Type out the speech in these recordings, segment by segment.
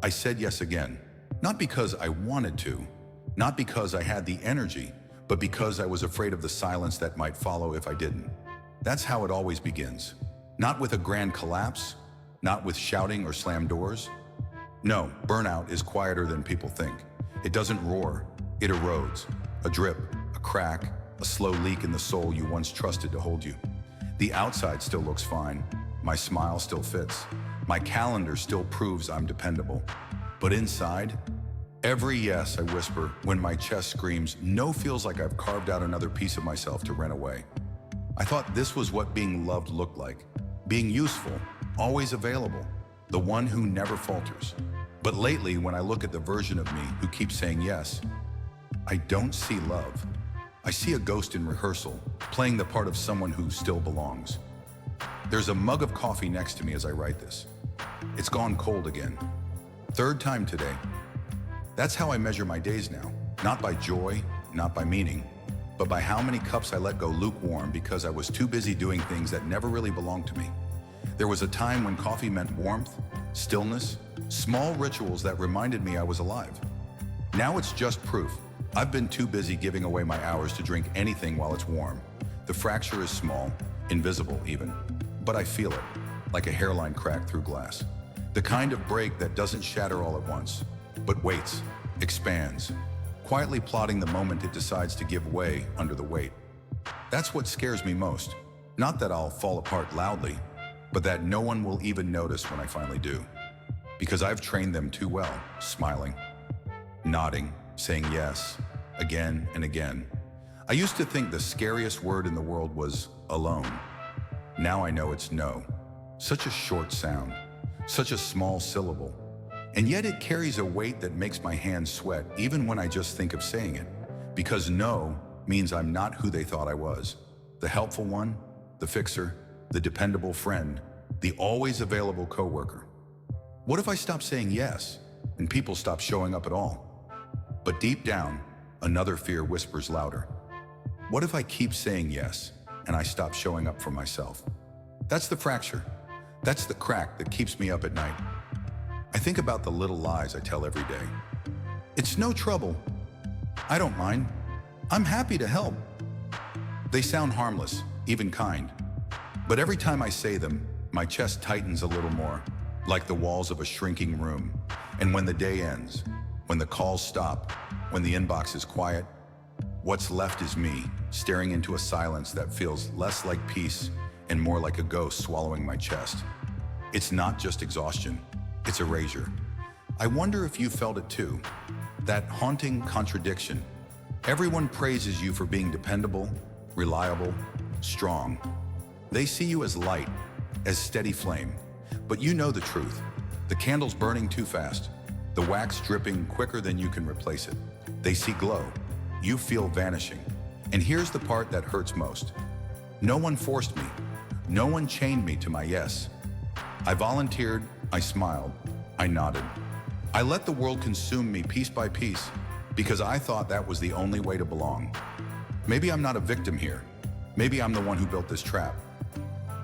I said yes again. Not because I wanted to, not because I had the energy, but because I was afraid of the silence that might follow if I didn't. That's how it always begins. Not with a grand collapse, not with shouting or slam doors. No, burnout is quieter than people think. It doesn't roar, it erodes. A drip, a crack, a slow leak in the soul you once trusted to hold you. The outside still looks fine. My smile still fits. My calendar still proves I'm dependable. But inside, every yes I whisper when my chest screams no feels like I've carved out another piece of myself to rent away. I thought this was what being loved looked like. Being useful, always available, the one who never falters. But lately, when I look at the version of me who keeps saying yes, I don't see love. I see a ghost in rehearsal, playing the part of someone who still belongs. There's a mug of coffee next to me as I write this. It's gone cold again. Third time today. That's how I measure my days now. Not by joy, not by meaning, but by how many cups I let go lukewarm because I was too busy doing things that never really belonged to me. There was a time when coffee meant warmth, stillness, small rituals that reminded me I was alive. Now it's just proof. I've been too busy giving away my hours to drink anything while it's warm. The fracture is small, invisible even, but I feel it, like a hairline crack through glass. The kind of break that doesn't shatter all at once, but waits, expands, quietly plotting the moment it decides to give way under the weight. That's what scares me most. Not that I'll fall apart loudly, but that no one will even notice when I finally do. Because I've trained them too well, smiling, nodding, saying yes, again and again. I used to think the scariest word in the world was alone. Now I know it's no. Such a short sound, such a small syllable. And yet it carries a weight that makes my hands sweat even when I just think of saying it. Because no means I'm not who they thought I was. The helpful one, the fixer, the dependable friend, the always available coworker. What if I stop saying yes and people stop showing up at all? But deep down, another fear whispers louder. What if I keep saying yes and I stop showing up for myself? That's the fracture. That's the crack that keeps me up at night. I think about the little lies I tell every day. It's no trouble. I don't mind. I'm happy to help. They sound harmless, even kind. But every time I say them, my chest tightens a little more, like the walls of a shrinking room. And when the day ends, when the calls stop, when the inbox is quiet, what's left is me, staring into a silence that feels less like peace and more like a ghost swallowing my chest. It's not just exhaustion, it's erasure. I wonder if you felt it too, that haunting contradiction. Everyone praises you for being dependable, reliable, strong. They see you as light, as steady flame. But you know the truth. The candle's burning too fast, the wax dripping quicker than you can replace it. They see glow. You feel vanishing. And here's the part that hurts most. No one forced me. No one chained me to my yes. I volunteered, I smiled, I nodded. I let the world consume me piece by piece because I thought that was the only way to belong. Maybe I'm not a victim here. Maybe I'm the one who built this trap.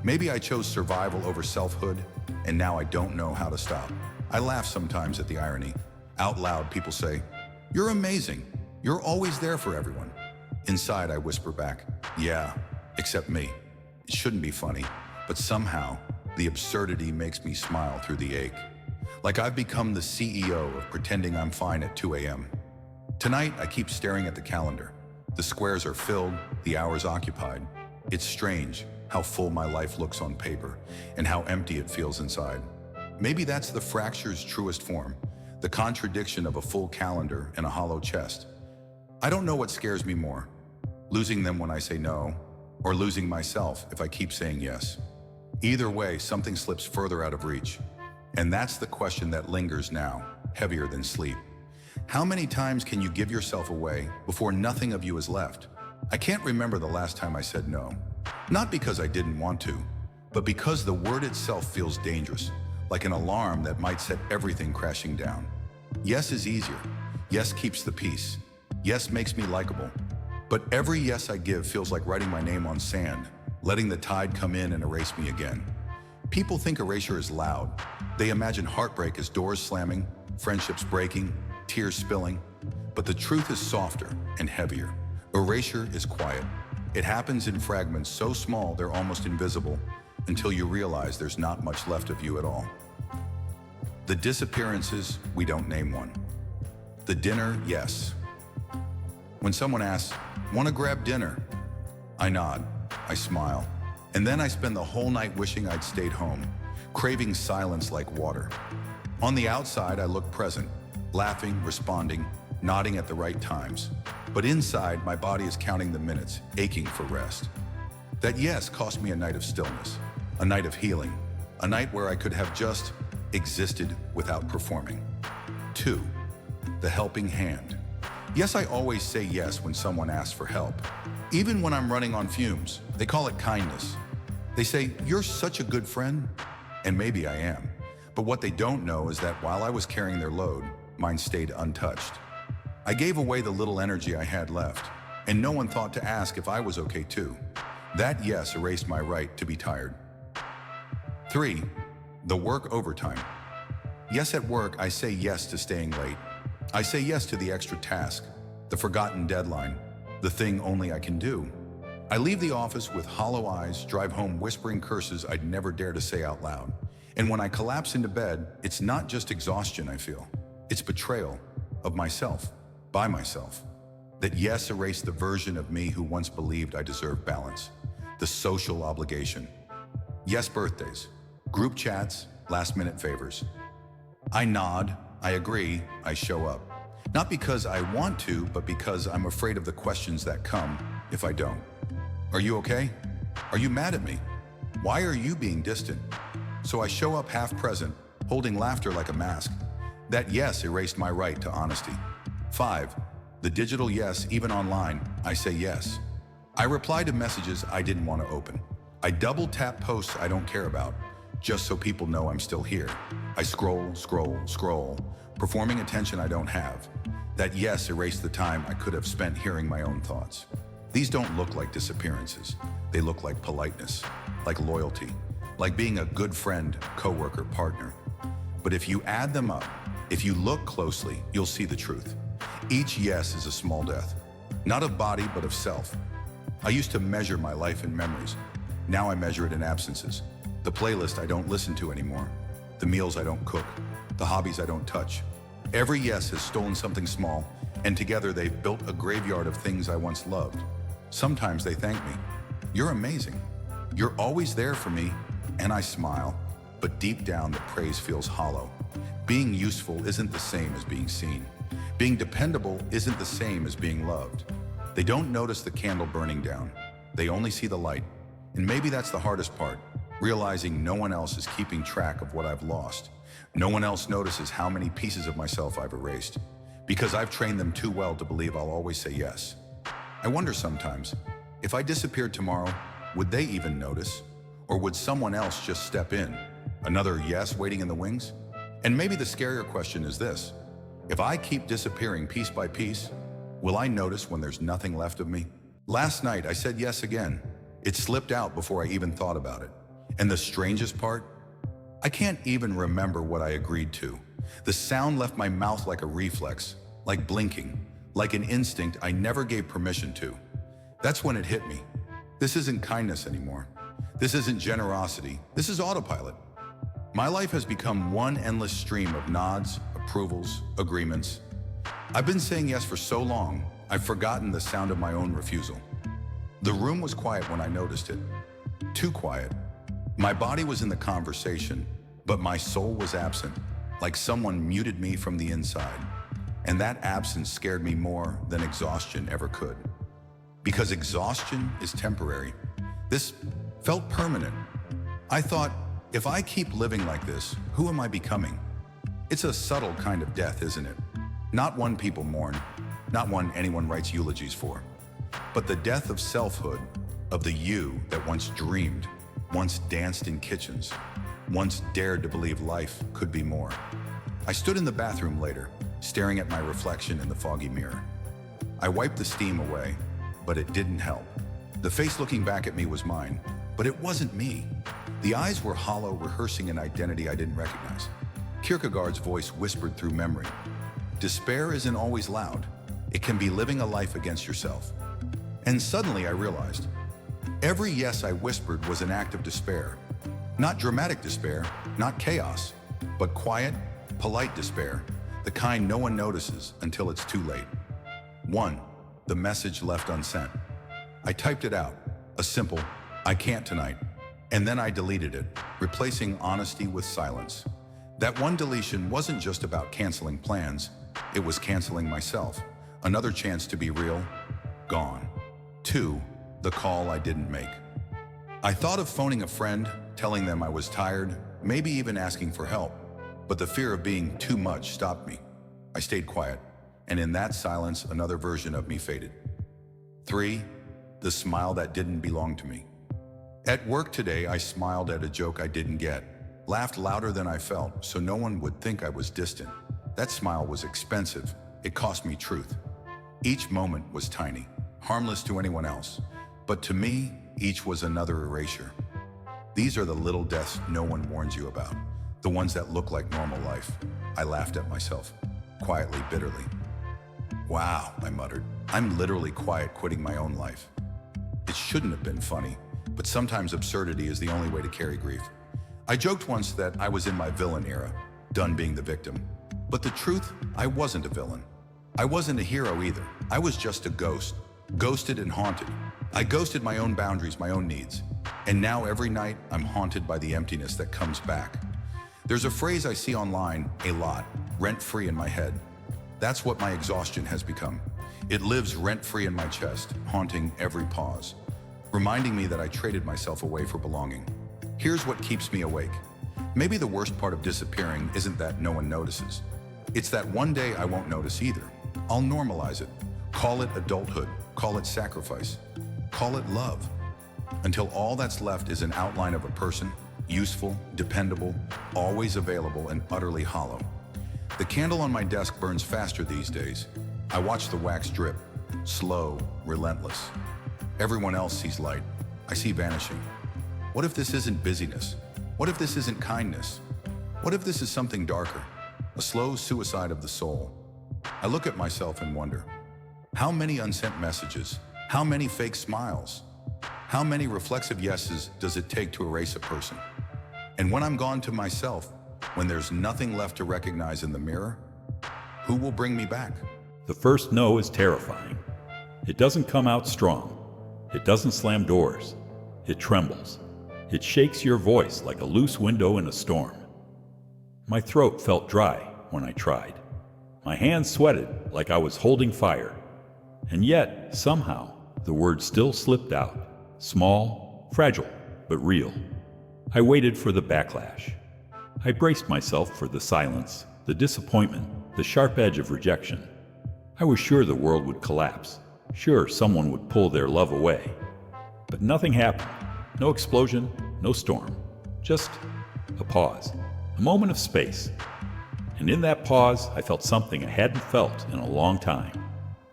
Maybe I chose survival over selfhood, and now I don't know how to stop. I laugh sometimes at the irony. Out loud, people say, "You're amazing. You're always there for everyone." Inside, I whisper back, "Yeah, except me." It shouldn't be funny, but somehow, the absurdity makes me smile through the ache. Like I've become the CEO of pretending I'm fine at 2 a.m. Tonight, I keep staring at the calendar. The squares are filled, the hours occupied. It's strange how full my life looks on paper and how empty it feels inside. Maybe that's the fracture's truest form, the contradiction of a full calendar and a hollow chest. I don't know what scares me more, losing them when I say no, or losing myself if I keep saying yes. Either way, something slips further out of reach. And that's the question that lingers now, heavier than sleep. How many times can you give yourself away before nothing of you is left? I can't remember the last time I said no. Not because I didn't want to, but because the word itself feels dangerous, like an alarm that might set everything crashing down. Yes is easier. Yes keeps the peace. Yes makes me likable. But every yes I give feels like writing my name on sand, letting the tide come in and erase me again. People think erasure is loud. They imagine heartbreak as doors slamming, friendships breaking, tears spilling. But the truth is softer and heavier. Erasure is quiet. It happens in fragments so small they're almost invisible until you realize there's not much left of you at all. The disappearances, we don't name one. The dinner, yes. When someone asks, "Want to grab dinner?" I nod, I smile, and then I spend the whole night wishing I'd stayed home, craving silence like water. On the outside, I look present, laughing, responding, nodding at the right times. But inside, my body is counting the minutes, aching for rest. That yes cost me a night of stillness, a night of healing, a night where I could have just existed without performing. 2. The helping hand. Yes, I always say yes when someone asks for help. Even when I'm running on fumes, they call it kindness. They say, "You're such a good friend," and maybe I am. But what they don't know is that while I was carrying their load, mine stayed untouched. I gave away the little energy I had left, and no one thought to ask if I was okay too. That yes erased my right to be tired. 3. The work overtime. Yes, at work, I say yes to staying late. I say yes to the extra task, the forgotten deadline, the thing only I can do. I leave the office with hollow eyes, drive home whispering curses I'd never dare to say out loud. And when I collapse into bed, it's not just exhaustion I feel. It's betrayal of myself, by myself. That yes erased the version of me who once believed I deserved balance. The social obligation. Yes, birthdays, group chats, last-minute favors. I nod, I agree, I show up. Not because I want to, but because I'm afraid of the questions that come if I don't. Are you okay? Are you mad at me? Why are you being distant? So I show up half present, holding laughter like a mask. That yes erased my right to honesty. 5. The digital yes, even online, I say yes. I reply to messages I didn't want to open. I double tap posts I don't care about, just so people know I'm still here. I scroll, performing attention I don't have. That yes erased the time I could have spent hearing my own thoughts. These don't look like disappearances. They look like politeness, like loyalty, like being a good friend, coworker, partner. But if you add them up, if you look closely, you'll see the truth. Each yes is a small death, not of body, but of self. I used to measure my life in memories. Now I measure it in absences. The playlist I don't listen to anymore, the meals I don't cook, the hobbies I don't touch. Every yes has stolen something small, and together they've built a graveyard of things I once loved. Sometimes they thank me. "You're amazing. You're always there for me," and I smile, but deep down the praise feels hollow. Being useful isn't the same as being seen. Being dependable isn't the same as being loved. They don't notice the candle burning down. They only see the light. And maybe that's the hardest part, realizing no one else is keeping track of what I've lost. No one else notices how many pieces of myself I've erased, because I've trained them too well to believe I'll always say yes. I wonder sometimes, if I disappeared tomorrow, would they even notice? Or would someone else just step in? Another yes waiting in the wings? And maybe the scarier question is this: if I keep disappearing piece by piece, will I notice when there's nothing left of me? Last night, I said yes again. It slipped out before I even thought about it. And the strangest part? I can't even remember what I agreed to. The sound left my mouth like a reflex, like blinking, like an instinct I never gave permission to. That's when it hit me. This isn't kindness anymore. This isn't generosity. This is autopilot. My life has become one endless stream of nods, approvals, agreements. I've been saying yes for so long, I've forgotten the sound of my own refusal. The room was quiet when I noticed it. Too quiet. My body was in the conversation, but my soul was absent, like someone muted me from the inside. And that absence scared me more than exhaustion ever could. Because exhaustion is temporary. This felt permanent. I thought, if I keep living like this, who am I becoming? It's a subtle kind of death, isn't it? Not one people mourn, not one anyone writes eulogies for, but the death of selfhood, of the you that once dreamed, once danced in kitchens, once dared to believe life could be more. I stood in the bathroom later, staring at my reflection in the foggy mirror. I wiped the steam away, but it didn't help. The face looking back at me was mine, but it wasn't me. The eyes were hollow, rehearsing an identity I didn't recognize. Kierkegaard's voice whispered through memory. Despair isn't always loud. It can be living a life against yourself. And suddenly I realized, every yes I whispered was an act of despair. Not dramatic despair, not chaos, but quiet, polite despair, the kind no one notices until it's too late. 1. The message left unsent. I typed it out, a simple, "I can't tonight," and then I deleted it, replacing honesty with silence. That one deletion wasn't just about canceling plans, it was canceling myself. Another chance to be real, gone. 2. The call I didn't make. I thought of phoning a friend, telling them I was tired, maybe even asking for help, but the fear of being too much stopped me. I stayed quiet, and in that silence, another version of me faded. 3. The smile that didn't belong to me. At work today, I smiled at a joke I didn't get, laughed louder than I felt so no one would think I was distant. That smile was expensive. It cost me truth. Each moment was tiny, harmless to anyone else, but to me, each was another erasure. These are the little deaths no one warns you about, the ones that look like normal life. I laughed at myself, quietly, bitterly. Wow, I muttered. I'm literally quiet quitting my own life. It shouldn't have been funny, but sometimes absurdity is the only way to carry grief. I joked once that I was in my villain era, done being the victim. But the truth, I wasn't a villain. I wasn't a hero either. I was just a ghost, ghosted and haunted. I ghosted my own boundaries, my own needs. And now every night, I'm haunted by the emptiness that comes back. There's a phrase I see online a lot, rent-free in my head. That's what my exhaustion has become. It lives rent-free in my chest, haunting every pause, reminding me that I traded myself away for belonging. Here's what keeps me awake. Maybe the worst part of disappearing isn't that no one notices. It's that one day I won't notice either. I'll normalize it. Call it adulthood. Call it sacrifice. Call it love. Until all that's left is an outline of a person, useful, dependable, always available, and utterly hollow. The candle on my desk burns faster these days. I watch the wax drip, slow, relentless. Everyone else sees light. I see vanishing. What if this isn't busyness? What if this isn't kindness? What if this is something darker? A slow suicide of the soul. I look at myself and wonder, how many unsent messages? How many fake smiles? How many reflexive yeses does it take to erase a person? And when I'm gone to myself, when there's nothing left to recognize in the mirror, who will bring me back? The first no is terrifying. It doesn't come out strong. It doesn't slam doors. It trembles. It shakes your voice like a loose window in a storm. My throat felt dry when I tried. My hands sweated like I was holding fire. And yet, somehow, the words still slipped out. Small, fragile, but real. I waited for the backlash. I braced myself for the silence, the disappointment, the sharp edge of rejection. I was sure the world would collapse. Sure, someone would pull their love away. But nothing happened. No explosion, no storm. Just a pause. A moment of space. And in that pause, I felt something I hadn't felt in a long time.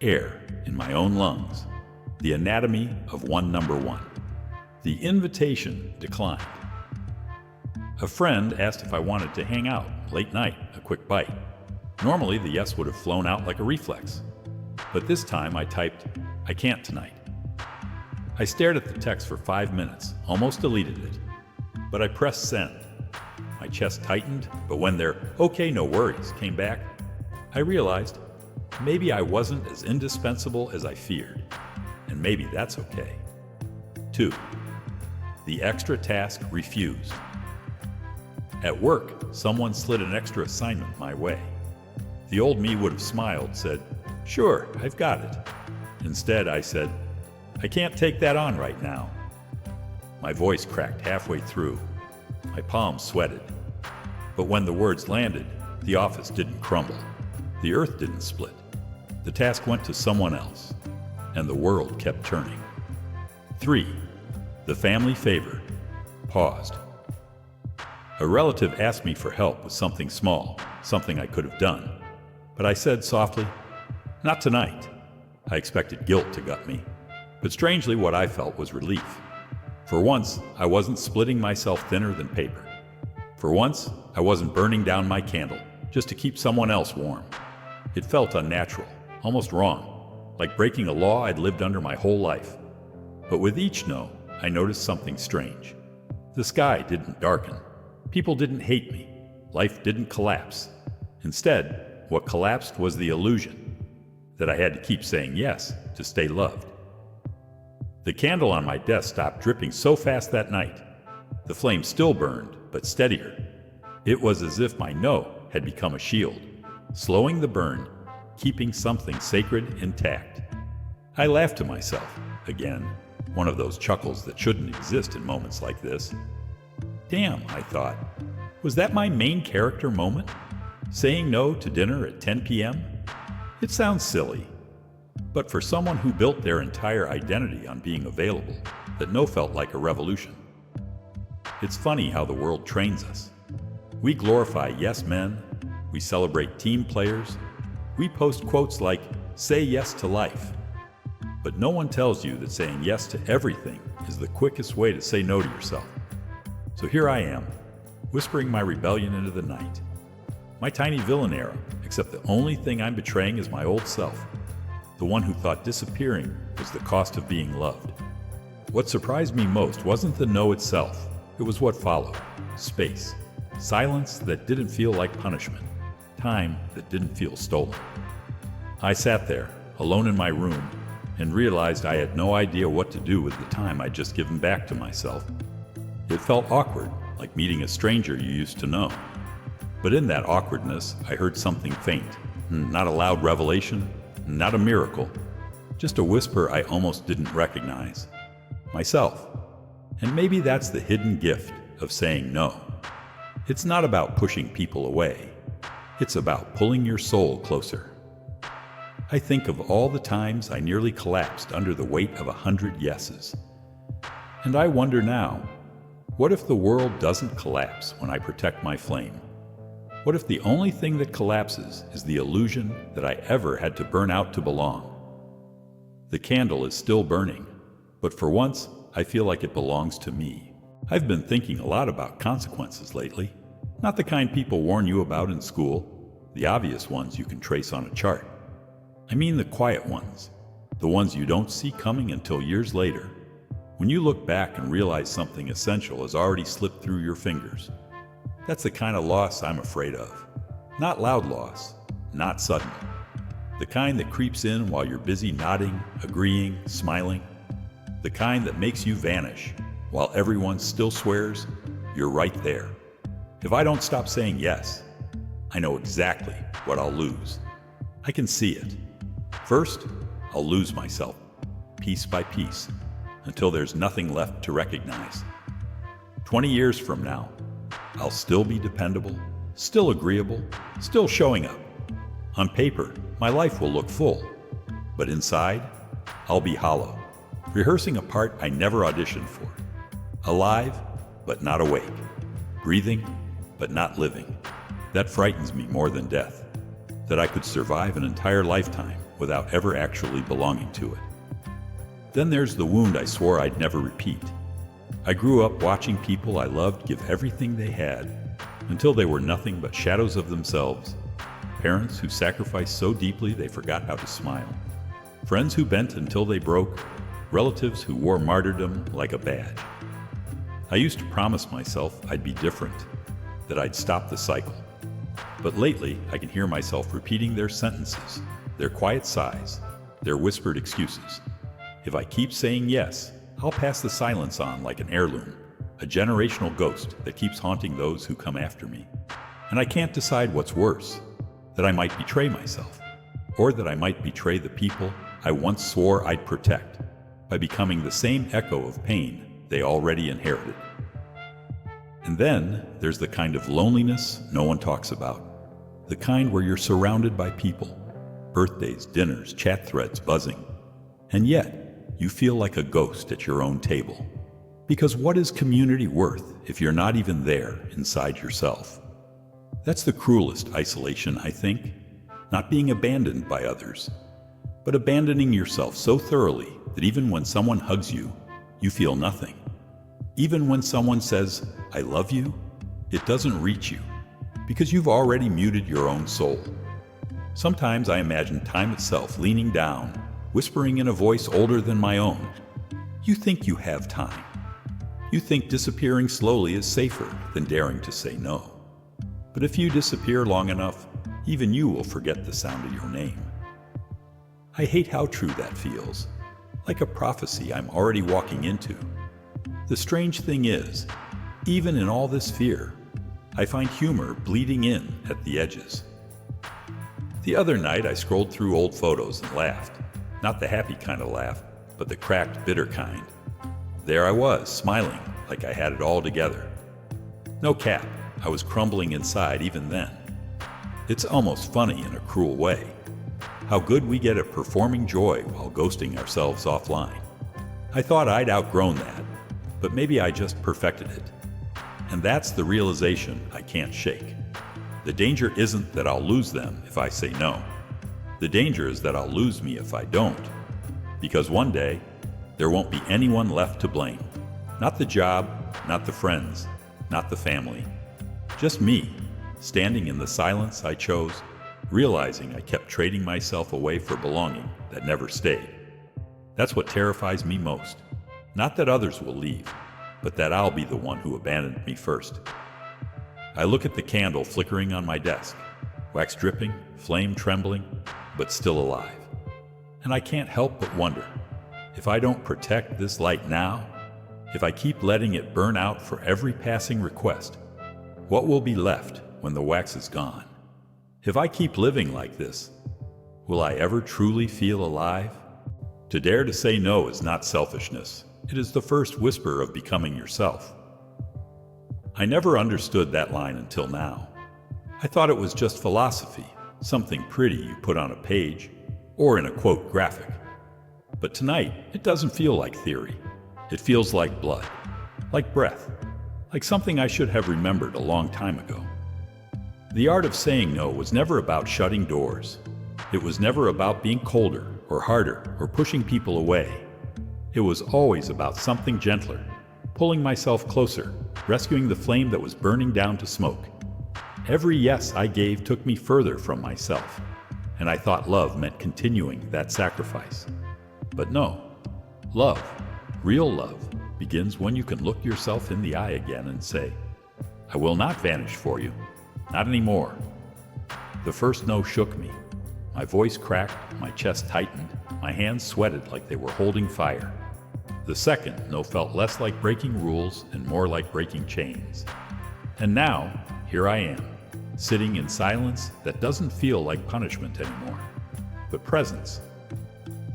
Air in my own lungs. The anatomy of number one. The invitation declined. A friend asked if I wanted to hang out late night, a quick bite. Normally, the yes would have flown out like a reflex. But this time I typed, "I can't tonight." I stared at the text for 5 minutes, almost deleted it. But I pressed send. My chest tightened, but when their "okay, no worries" came back, I realized maybe I wasn't as indispensable as I feared. And maybe that's okay. 2. The extra task refused. At work, someone slid an extra assignment my way. The old me would have smiled, said, "Sure, I've got it." Instead, I said, "I can't take that on right now." My voice cracked halfway through. My palms sweated. But when the words landed, the office didn't crumble. The earth didn't split. The task went to someone else, and the world kept turning. 3. The family favor paused. A relative asked me for help with something small, something I could have done. But I said softly, "Not tonight." I expected guilt to gut me. But strangely, what I felt was relief. For once, I wasn't splitting myself thinner than paper. For once, I wasn't burning down my candle just to keep someone else warm. It felt unnatural, almost wrong, like breaking a law I'd lived under my whole life. But with each no, I noticed something strange. The sky didn't darken. People didn't hate me. Life didn't collapse. Instead, what collapsed was the illusion that I had to keep saying yes to stay loved. The candle on my desk stopped dripping so fast that night. The flame still burned, but steadier. It was as if my no had become a shield, slowing the burn, keeping something sacred intact. I laughed to myself, again, one of those chuckles that shouldn't exist in moments like this. Damn, I thought. Was that my main character moment? Saying no to dinner at 10 p.m.? It sounds silly. But for someone who built their entire identity on being available, that no felt like a revolution. It's funny how the world trains us. We glorify yes men, we celebrate team players, we post quotes like, say yes to life. But no one tells you that saying yes to everything is the quickest way to say no to yourself. So here I am, whispering my rebellion into the night. My tiny villain era, except the only thing I'm betraying is my old self, the one who thought disappearing was the cost of being loved. What surprised me most wasn't the no itself, it was what followed. Space. Silence that didn't feel like punishment. Time that didn't feel stolen. I sat there, alone in my room, and realized I had no idea what to do with the time I'd just given back to myself. It felt awkward, like meeting a stranger you used to know. But in that awkwardness, I heard something faint. Not a loud revelation, not a miracle, just a whisper I almost didn't recognize. Myself. And maybe that's the hidden gift of saying no. It's not about pushing people away. It's about pulling your soul closer. I think of all the times I nearly collapsed under the weight of 100 yeses. And I wonder now, what if the world doesn't collapse when I protect my flame? What if the only thing that collapses is the illusion that I ever had to burn out to belong? The candle is still burning, but for once, I feel like it belongs to me. I've been thinking a lot about consequences lately. Not the kind people warn you about in school, the obvious ones you can trace on a chart. I mean the quiet ones, the ones you don't see coming until years later, when you look back and realize something essential has already slipped through your fingers. That's the kind of loss I'm afraid of. Not loud loss, not sudden. The kind that creeps in while you're busy nodding, agreeing, smiling. The kind that makes you vanish while everyone still swears you're right there. If I don't stop saying yes, I know exactly what I'll lose. I can see it. First, I'll lose myself, piece by piece, until there's nothing left to recognize. 20 years from now, I'll still be dependable, still agreeable, still showing up. On paper, my life will look full, but inside, I'll be hollow, rehearsing a part I never auditioned for. Alive, but not awake. Breathing, but not living. That frightens me more than death, that I could survive an entire lifetime without ever actually belonging to it. Then there's the wound I swore I'd never repeat. I grew up watching people I loved give everything they had until they were nothing but shadows of themselves. Parents who sacrificed so deeply they forgot how to smile. Friends who bent until they broke. Relatives who wore martyrdom like a badge. I used to promise myself I'd be different, that I'd stop the cycle. But lately, I can hear myself repeating their sentences, their quiet sighs, their whispered excuses. If I keep saying yes, I'll pass the silence on like an heirloom, a generational ghost that keeps haunting those who come after me. And I can't decide what's worse, that I might betray myself, or that I might betray the people I once swore I'd protect by becoming the same echo of pain they already inherited. And then there's the kind of loneliness no one talks about, the kind where you're surrounded by people, birthdays, dinners, chat threads buzzing, and yet you feel like a ghost at your own table. Because what is community worth if you're not even there inside yourself? That's the cruelest isolation, I think. Not being abandoned by others, but abandoning yourself so thoroughly that even when someone hugs you, you feel nothing. Even when someone says, I love you, It doesn't reach you, because you've already muted your own soul. Sometimes I imagine time itself leaning down, whispering in a voice older than my own, "You think you have time. You think disappearing slowly is safer than daring to say no. But if you disappear long enough, even you will forget the sound of your name." I hate how true that feels, like a prophecy I'm already walking into. The strange thing is, even in all this fear, I find humor bleeding in at the edges. The other night I scrolled through old photos and laughed. Not the happy kind of laugh, but the cracked, bitter kind. There I was, smiling like I had it all together. No cap, I was crumbling inside even then. It's almost funny in a cruel way. How good we get at performing joy while ghosting ourselves offline. I thought I'd outgrown that, but maybe I just perfected it. And that's the realization I can't shake. The danger isn't that I'll lose them if I say no. The danger is that I'll lose me if I don't. Because one day, there won't be anyone left to blame. Not the job, not the friends, not the family. Just me, standing in the silence I chose, realizing I kept trading myself away for belonging that never stayed. That's what terrifies me most. Not that others will leave, but that I'll be the one who abandoned me first. I look at the candle flickering on my desk, wax dripping, flame trembling, but still alive. And I can't help but wonder, if I don't protect this light now, if I keep letting it burn out for every passing request, what will be left when the wax is gone? If I keep living like this, will I ever truly feel alive? To dare to say no is not selfishness. It is the first whisper of becoming yourself. I never understood that line until now. I thought it was just philosophy, something pretty you put on a page, or in a quote graphic. But tonight, it doesn't feel like theory. It feels like blood, like breath, like something I should have remembered a long time ago. The art of saying no was never about shutting doors. It was never about being colder or harder or pushing people away. It was always about something gentler, pulling myself closer, rescuing the flame that was burning down to smoke. Every yes I gave took me further from myself, and I thought love meant continuing that sacrifice. But no, love, real love, begins when you can look yourself in the eye again and say, "I will not vanish for you, not anymore." The first no shook me. My voice cracked, my chest tightened, my hands sweated like they were holding fire. The second no felt less like breaking rules and more like breaking chains. And now, here I am, sitting in silence that doesn't feel like punishment anymore, but presence.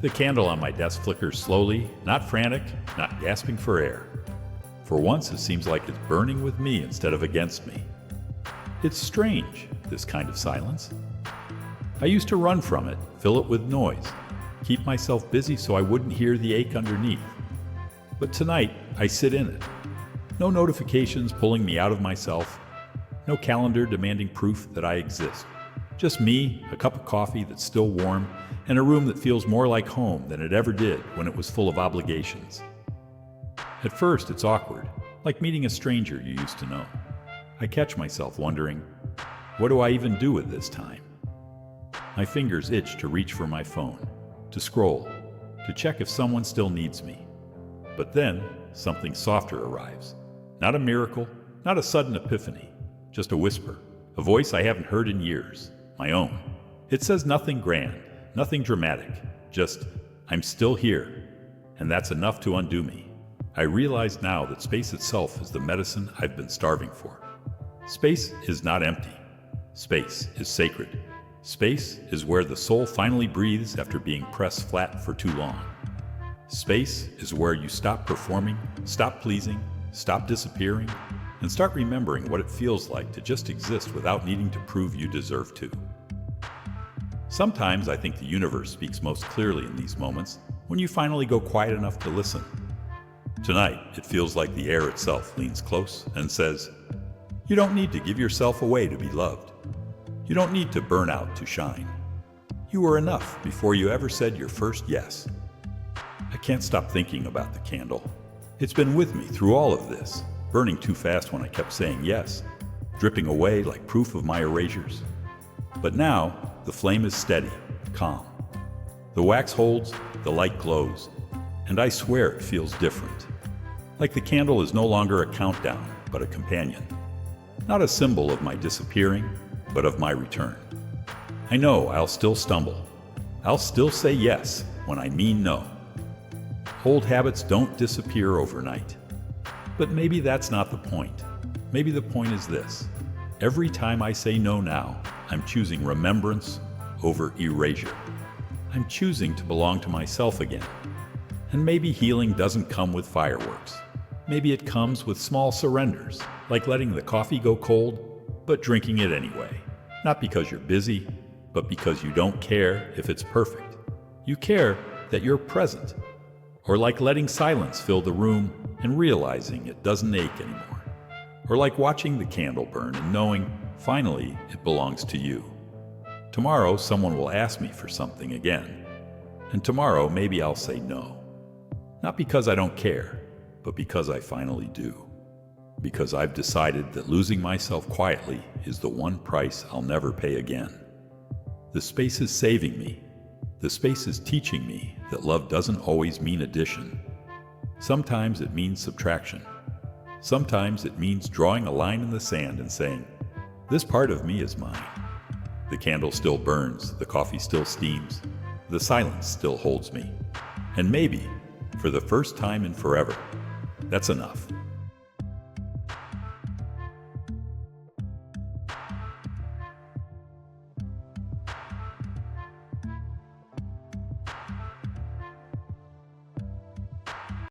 The candle on my desk flickers slowly, not frantic, not gasping for air. For once, it seems like it's burning with me instead of against me. It's strange, this kind of silence. I used to run from it, fill it with noise, keep myself busy so I wouldn't hear the ache underneath. But tonight, I sit in it. No notifications pulling me out of myself, no calendar demanding proof that I exist. Just me, a cup of coffee that's still warm, and a room that feels more like home than it ever did when it was full of obligations. At first, it's awkward, like meeting a stranger you used to know. I catch myself wondering, what do I even do with this time? My fingers itch to reach for my phone, to scroll, to check if someone still needs me. But then, something softer arrives. Not a miracle, not a sudden epiphany, just a whisper, a voice I haven't heard in years, my own. It says nothing grand, nothing dramatic, just, "I'm still here," and that's enough to undo me. I realize now that space itself is the medicine I've been starving for. Space is not empty. Space is sacred. Space is where the soul finally breathes after being pressed flat for too long. Space is where you stop performing, stop pleasing, stop disappearing, and start remembering what it feels like to just exist without needing to prove you deserve to. Sometimes I think the universe speaks most clearly in these moments when you finally go quiet enough to listen. Tonight, it feels like the air itself leans close and says, "You don't need to give yourself away to be loved. You don't need to burn out to shine. You were enough before you ever said your first yes." I can't stop thinking about the candle. It's been with me through all of this, burning too fast when I kept saying yes, dripping away like proof of my erasures. But now, the flame is steady, calm. The wax holds, the light glows, and I swear it feels different. Like the candle is no longer a countdown, but a companion. Not a symbol of my disappearing, but of my return. I know I'll still stumble. I'll still say yes when I mean no. Old habits don't disappear overnight. But maybe that's not the point. Maybe the point is this. Every time I say no now, I'm choosing remembrance over erasure. I'm choosing to belong to myself again. And maybe healing doesn't come with fireworks. Maybe it comes with small surrenders, like letting the coffee go cold, but drinking it anyway. Not because you're busy, but because you don't care if it's perfect. You care that you're present. Or like letting silence fill the room and realizing it doesn't ache anymore. Or like watching the candle burn and knowing, finally, it belongs to you. Tomorrow, someone will ask me for something again. And tomorrow, maybe I'll say no. Not because I don't care, but because I finally do. Because I've decided that losing myself quietly is the one price I'll never pay again. The space is saving me. The space is teaching me that love doesn't always mean addition. Sometimes it means subtraction. Sometimes it means drawing a line in the sand and saying, this part of me is mine. The candle still burns, the coffee still steams, the silence still holds me. And maybe, for the first time in forever, that's enough.